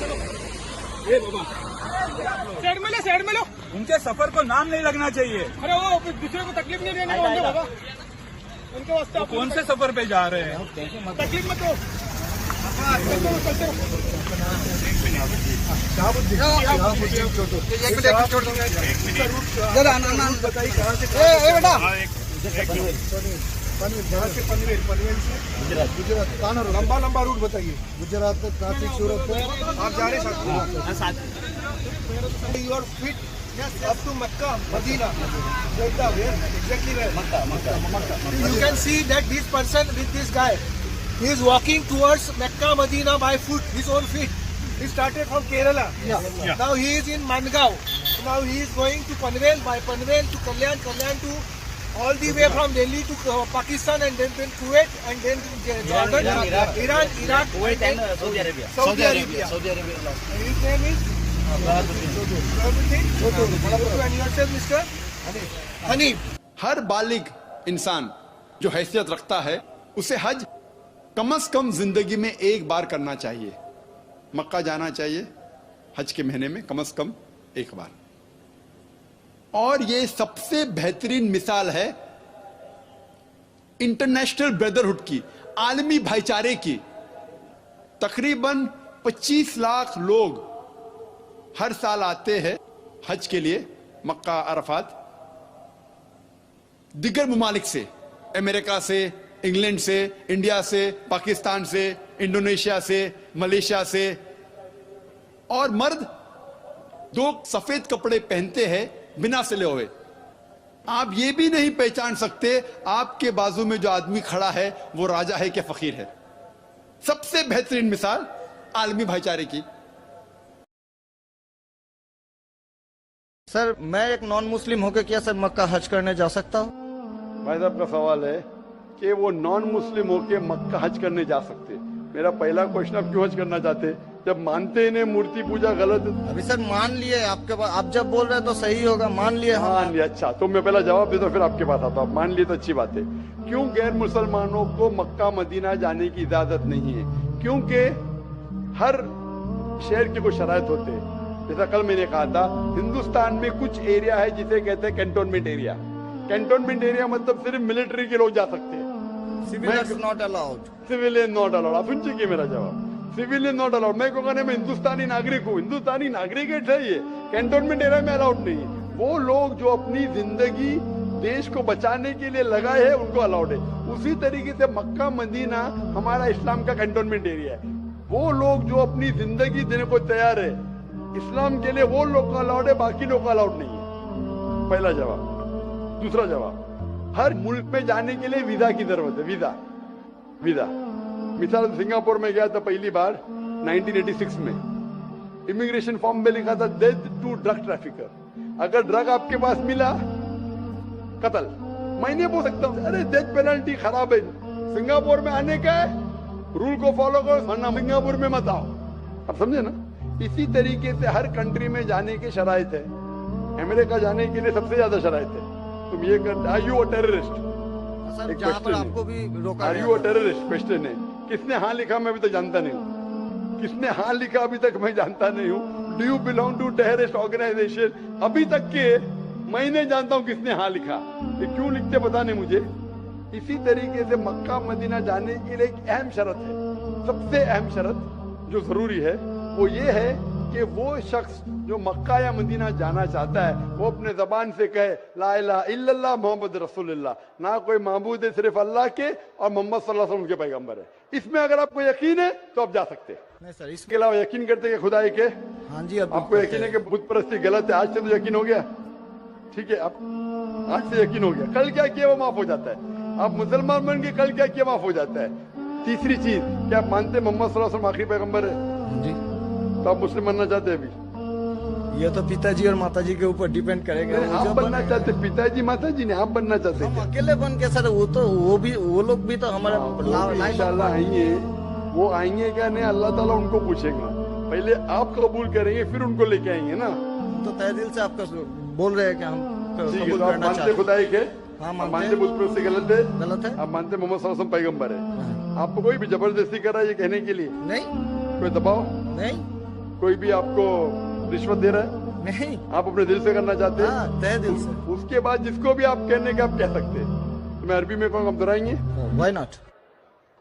ये बाबा साइड में लो। उनके सफर को नाम नहीं लगना चाहिए। अरे वो दूसरे को तकलीफ नहीं देने वाले बाबा, उनके वास्ते वो कौन से सफर पे जा रहे हैं? तकलीफ मत दो। बताइए कहाँ से बेटा जहाँ से पनवेल से गुजरात कहाँ लंबा लंबा रूट बताइए। गुजरात नासिक सूरत आप जा रहे साथ you are fit up to Makkah, Medina. Exactly where? Makkah. You can see that this person with this guy, he is walking towards Makkah, Medina by foot, his own feet. He started from Kerala. Yeah. Now he is in Mangaon. Now he is going to Panvel, by Panvel to Kalyan, Kalyan to all the way from Delhi to Pakistan, and then Kuwait, and then Jordan, Iran, Iraq, Kuwait and Saudi Arabia. Saudi Arabia. And his name is Mr. Hanif. हर बालिग इंसान जो हैसियत रखता है उसे हज कम से कम जिंदगी में एक बार करना चाहिए। मक्का जाना चाहिए हज के महीने में कम से कम एक बार। और ये सबसे बेहतरीन मिसाल है इंटरनेशनल ब्रदरहुड की, आलमी भाईचारे की। तकरीबन 25 लाख लोग हर साल आते हैं हज के लिए मक्का अरफात, दिगर ममालिक से, अमेरिका से, इंग्लैंड से, इंडिया से, पाकिस्तान से, इंडोनेशिया से, मलेशिया से। और मर्द 2 सफेद कपड़े पहनते हैं बिना सिले हुए। आप ये भी नहीं पहचान सकते आपके बाजू में जो आदमी खड़ा है वो राजा है कि फकीर है। सबसे बेहतरीन मिसाल आलमी भाईचारे की। सर मैं एक नॉन मुस्लिम होकर क्या सर मक्का हज करने जा सकता हूँ? भाई साहब का सवाल है कि वो नॉन मुस्लिम होके मक्का हज करने जा सकते। मेरा पहला क्वेश्चन, आप क्यों हज करना चाहते? जब मानते ही नहीं मूर्ति पूजा गलत है। अभी सर मान लिए आपके पास, आप जब बोल रहे हैं तो सही होगा, मान लिए हम। मान लिया, अच्छा तो मैं पहला जवाब देता फिर आपके पास आता हूँ। मान लिए तो अच्छी बात है। क्यों गैर मुसलमानों को मक्का मदीना जाने की इजाजत नहीं है? क्योंकि हर शहर के कुछ शराइत होते हैं। जैसा कल मैंने कहा था, हिंदुस्तान में कुछ एरिया है जिसे कहते हैं कैंटोनमेंट एरिया। कैंटोनमेंट एरिया मतलब सिर्फ मिलिट्री के लोग जा सकते हैं, civilians not allowed. Civilian not allowed. आप सुन चुके मेरा जवाब, सिविलियन नॉट अलाउड। मैं कहूँगा मैं हिंदुस्तानी नागरिक हूँ, हिंदुस्तानी नागरिक है चाहिए, कैंटोनमेंट एरिया में अलाउड नहीं है। वो लोग जो अपनी जिंदगी देश को बचाने के लिए लगाए हैं उनको अलाउड है। उसी तरीके से मक्का मदीना हमारा इस्लाम का कैंटोनमेंट एरिया है। वो लोग जो अपनी जिंदगी देने को तैयार है इस्लाम के लिए, वो लोग को अलाउड है, बाकी लोग को अलाउड नहीं है। पहला जवाब। दूसरा जवाब, हर मुल्क में जाने के लिए वीजा की जरूरत है। वीजा मिसाल सिंगापुर में गया था पहली बार 1986 में, इमिग्रेशन फॉर्म में लिखा था डेथ टू ड्रग ट्रैफिकर। अगर ड्रग आपके पास मिला कत्ल। मैं नहीं बोल सकता हूँ अरे डेथ पेनल्टी खराब है। सिंगापुर में आने का है, रूल को फॉलो करो, वरना सिंगापुर में मत आओ। आप समझे ना? इसी तरीके से हर कंट्री में जाने के शराइत है। अमेरिका जाने के लिए सबसे ज्यादा शराइत है। तुम ये कर, are you a terrorist? Sir जहाँ पर आपको भी रोका, are you a terrorist question है। किसने हाँ लिखा मैं अभी तक जानता नहीं हूँ। किसने हाँ लिखा अभी तक मैं जानता नहीं हूँ। Do you belong to terrorist organisation? अभी तक के मैं नहीं जानता हूँ किसने हाँ लिखा। ये क्यों लिखते पता नहीं मुझे। इसी तरीके से मक्का मदीना जाने के लिए एक अहम शर्त है, सबसे अहम शर्त जो जरूरी है वो ये है कि वो शख्स जो मक्का या मदीना जाना चाहता है वो अपने जबान से कहे ला इलाहा इल्लल्लाह मोहम्मद रसूलुल्लाह, ना कोई माबूद है सिर्फ अल्लाह के, और मोहम्मद सल्लल्लाहु अलैहि वसल्लम के पैगंबर है। इसमें अगर आपको यकीन है तो आप जा सकते हैं। नहीं सर इसके अलावा यकीन करते हैं खुदा एक है? हाँ जी। आपको यकीन है कि बुत परस्ती गलत है? आज से तो यकीन हो गया, ठीक है? आप आज से यकीन हो गया, कल क्या किया वो माफ हो जाता है। आप मुसलमान बन के कल क्या किया माफ हो जाता है। तीसरी चीज, क्या आप मानते मोहम्मद सल्लल्लाहु अलैहि वसल्लम आखिरी पैगंबर है? जी। तो आप मुस्लिम बनना चाहते हैं? अभी ये तो पिताजी और माताजी के ऊपर डिपेंड करेगा। आप बनना चाहते, पिताजी माताजी ने, आप बनना चाहते हम अकेले बन के सर, वो लोग भी तो हमारे इंशाल्लाह आएंगे। वो आएंगे क्या नहीं अल्लाह ताला उनको पूछेगा। पहले आप कबूल करेंगे फिर उनको लेके आएंगे ना। तो तहे दिल से आपका बोल रहे हैं कि हम कबूल आप करना मानते चाहते खुदा एक है? हाँ मानते बुत परस्ती गलत है? गलत है। आप मानते मोहम्मद सल्लल्लाहु अलैहि वसल्लम पैगंबर है? आपको कोई भी जबरदस्ती कर रहा है ये कहने के लिए? नहीं। कोई दबाव? नहीं। कोई भी आपको रिश्वत दे रहा है, नहीं, आप अपने दिल से करना चाहते हैं, हाँ, तहे दिल से। उसके बाद जिसको भी आप कहने के आप कह सकते हैं। तो मैं अरबी में कहूँगा, आप दोहराएंगे? Why not?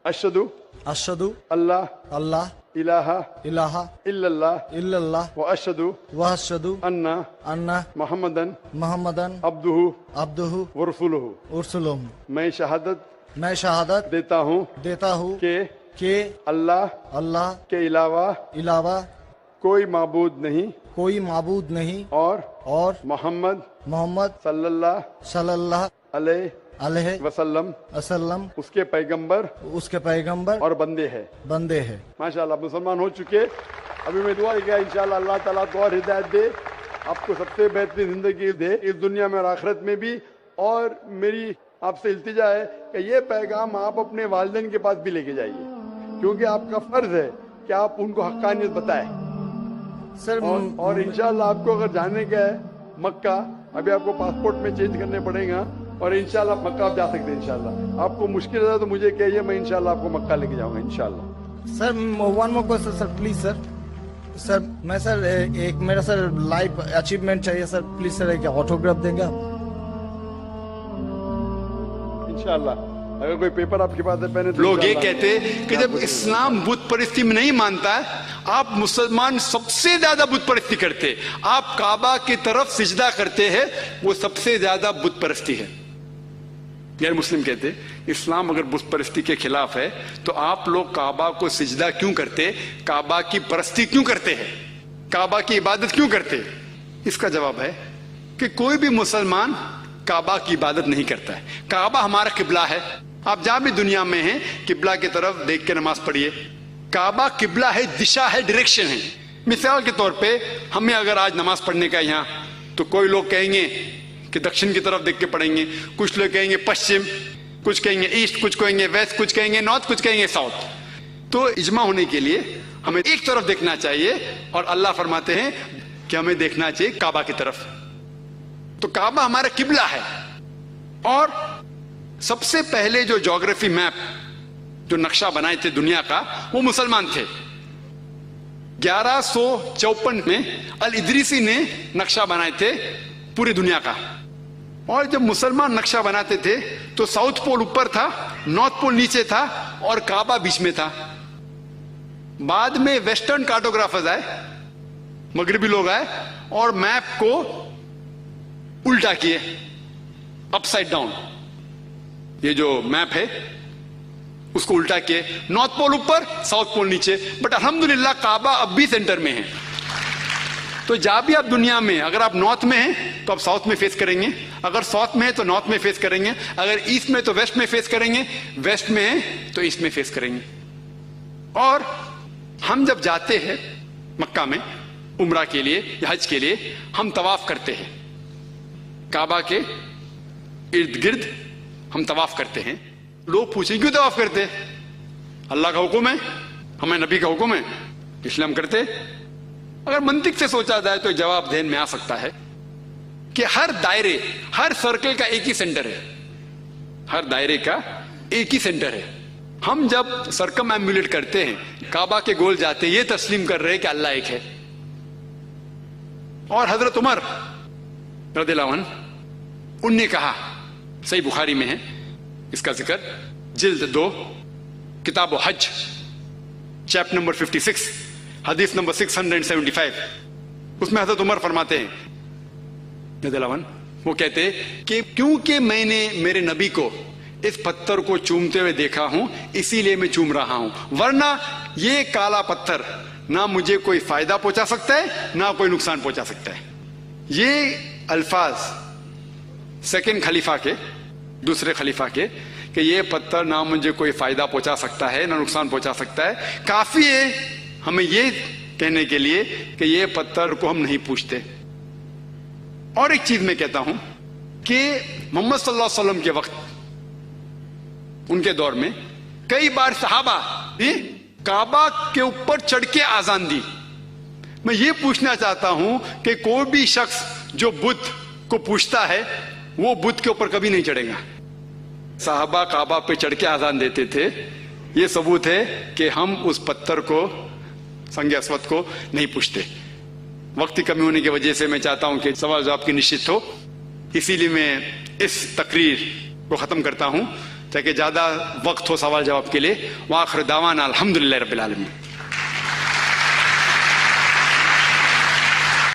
अशहदु अशहदु अल्लाह अल्लाह इलाहा इलाहा इल्लल्लाह इल्लल्लाह व अशहदु व अशहदु अन्ना अन्ना मुहम्मदन मुहम्मदन अब्दुहु अब्दुहु व रसूलुहु। उरसुलुहु। मैं शहादत मैं शहादत देता हूँ देता हूँ कि कि अल्लाह अल्लाह के अलावा कोई माबूद नहीं कोई माबूद नहीं और मोहम्मद सल्लल्लाहु अलैहि वसल्लम उसके पैगंबर और बंदे हैं। माशाल्लाह, मुसलमान हो चुके। अभी मैं दुआ किया, इंशाल्लाह अल्लाह ताला को और हिदायत दे, आपको सबसे बेहतरीन जिंदगी दे इस दुनिया में और आखिरत में भी। और मेरी आपसे इल्तिजा है कि ये पैगाम आप अपने वालिदैन के पास भी लेके जाइए, क्योंकि आपका फर्ज है कि आप उनको हक्कानियत बताएं। सर और इंशाल्लाह आपको अगर जाने का है मक्का, अभी आपको पासपोर्ट में चेंज करने पड़ेगा, और इंशाल्लाह मक्का आप जा सकते हैं। इंशाल्लाह आपको मुश्किल है तो मुझे कहिए, मैं इंशाल्लाह आपको मक्का लेके जाऊंगा इंशाल्लाह। Sir one more question sir, please sir. Sir मैं सर एक मेरा सर लाइफ अचीवमेंट चाहिए सर, प्लीज सर एक ऑटोग्राफ देंगे आप? इंशाल्लाह। अगर कोई पेपर आपके पास है पहले तो लोग ये कहते कि जब इस्लाम बुत परस्ती में नहीं मानता है, आप मुसलमान सबसे ज्यादा बुत परस्ती करते, आप काबा की तरफ सिजदा करते हैं, वो सबसे ज्यादा बुत परस्ती है। गैर मुस्लिम कहते इस्लाम अगर बुत परस्ती के खिलाफ है तो आप लोग काबा को सिजदा क्यों करते, काबा की परस्ती क्यों करते हैं, काबा की इबादत क्यों करते? इसका जवाब है कि कोई भी मुसलमान काबा की इबादत नहीं करता है। काबा हमारा किबला है। आप जहां भी दुनिया में हैं, किबला की तरफ देख के नमाज पढ़िए। काबा किबला है, दिशा है, डायरेक्शन है। मिसाल के तौर पे हमें अगर आज नमाज पढ़ने का यहाँ, तो कोई लोग कहेंगे कि दक्षिण की तरफ देख के पढ़ेंगे, कुछ लोग कहेंगे पश्चिम, कुछ कहेंगे ईस्ट, कुछ कहेंगे वेस्ट, कुछ कहेंगे नॉर्थ, कुछ कहेंगे साउथ। तो इजमा होने के लिए हमें एक तरफ देखना चाहिए, और अल्लाह फरमाते हैं कि हमें देखना चाहिए काबा की तरफ। तो काबा हमारा किबला है। और सबसे पहले जो ज्योग्राफी मैप, जो नक्शा बनाए थे दुनिया का, वो मुसलमान थे। 1154 में अल इदरीसी ने नक्शा बनाए थे पूरी दुनिया का। और जब मुसलमान नक्शा बनाते थे तो साउथ पोल ऊपर था, नॉर्थ पोल नीचे था, और काबा बीच में था। बाद में वेस्टर्न कार्टोग्राफर्स आए, मगरिबी लोग आए, और मैप को उल्टा किए, अपसाइड डाउन। ये जो मैप है उसको उल्टा किए, नॉर्थ पोल ऊपर, साउथ पोल नीचे। बट अल्हम्दुलिल्लाह काबा अब भी सेंटर में है। तो जहां भी आप दुनिया में, अगर आप नॉर्थ में हैं तो आप साउथ में फेस करेंगे, अगर साउथ में है तो नॉर्थ में फेस करेंगे, अगर ईस्ट में तो वेस्ट में फेस करेंगे, वेस्ट में है तो ईस्ट में फेस करेंगे। और हम जब जाते हैं मक्का में उम्रा के लिए या हज के लिए, हम तवाफ करते हैं, काबा के इर्द गिर्द हम तवाफ करते हैं। लोग पूछें क्यों तवाफ करते हैं? अल्लाह का हुक्म है, हमें नबी का हुक्म है, इसलिए हम करते। अगर मंतिक से सोचा जाए तो जवाब ध्यान में आ सकता है कि हर दायरे, हर सर्कल का एक ही सेंटर है, हर दायरे का एक ही सेंटर है। हम जब सर्कम एम्बुलेट करते हैं, काबा के गोल जाते हैं, ये तस्लीम कर रहे हैं कि अल्लाह एक है। और हजरत उमर रदियल्लाहु अन्हु, उनने कहा, सही बुखारी में है इसका जिक्र, जिल्द 2 किताब हज, चैप्टर नंबर 56, हदीस नंबर 675, उसमें हजरत उमर फरमाते हैं रदियल्लाहु अन्हु, वो कहते हैं कि क्योंकि मैंने मेरे नबी को इस पत्थर को चूमते हुए देखा हूं, इसीलिए मैं चूम रहा हूं, वरना ये काला पत्थर ना मुझे कोई फायदा पहुंचा सकता है ना कोई नुकसान पहुंचा सकता है। ये अल्फाज सेकंड खलीफा के, दूसरे खलीफा के, कि ये पत्थर ना मुझे कोई फायदा पहुंचा सकता है ना नुकसान पहुंचा सकता है, काफी है हमें ये कहने के लिए कि ये पत्थर को हम नहीं पूछते। और एक चीज मैं कहता हूं कि मोहम्मद सल्लल्लाहु अलैहि वसल्लम के वक्त, उनके दौर में कई बार सहाबा भी काबा के ऊपर चढ़ के आजान दी। मैं ये पूछना चाहता हूं कि कोई भी शख्स जो बुत को पूछता है वो बुत के ऊपर कभी नहीं चढ़ेगा। साहबा काबा पे चढ़ के आजान देते थे। ये सबूत है कि हम उस पत्थर को संग अस्वद को नहीं पूछते। वक्त की कमी होने की वजह से मैं चाहता हूं कि सवाल जवाब की निश्चित हो, इसीलिए मैं इस तकरीर को ख़त्म करता हूं ताकि ज़्यादा वक्त हो सवाल जवाब के लिए। व आखिर दावाना अल्हम्दुलिल्लाहि रब्बिल आलमीन।